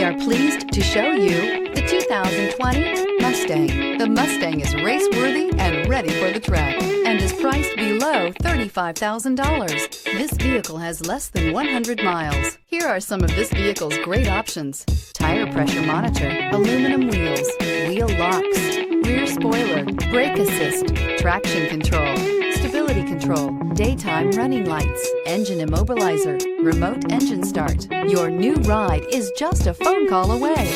are pleased to show you the 2020 Mustang. The Mustang is race-worthy and ready for the track and is priced below $35,000. This vehicle has less than 100 miles. Here are some of this vehicle's great options: tire pressure monitor, aluminum wheels, wheel locks, rear spoiler, brake assist, traction control, stability control, daytime running lights, engine immobilizer, remote engine start. Your new ride is just a phone call away.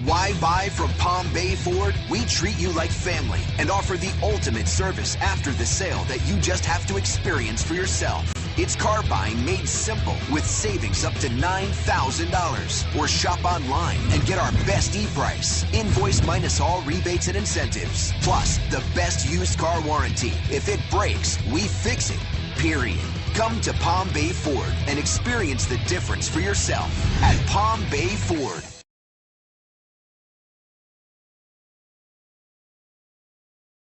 Why buy from Palm Bay Ford? We treat you like family and offer the ultimate service after the sale that you just have to experience for yourself. It's car buying made simple with savings up to $9,000. Or shop online and get our best e-price. Invoice minus all rebates and incentives. Plus, the best used car warranty. If it breaks, we fix it. Period. Come to Palm Bay Ford and experience the difference for yourself at Palm Bay Ford.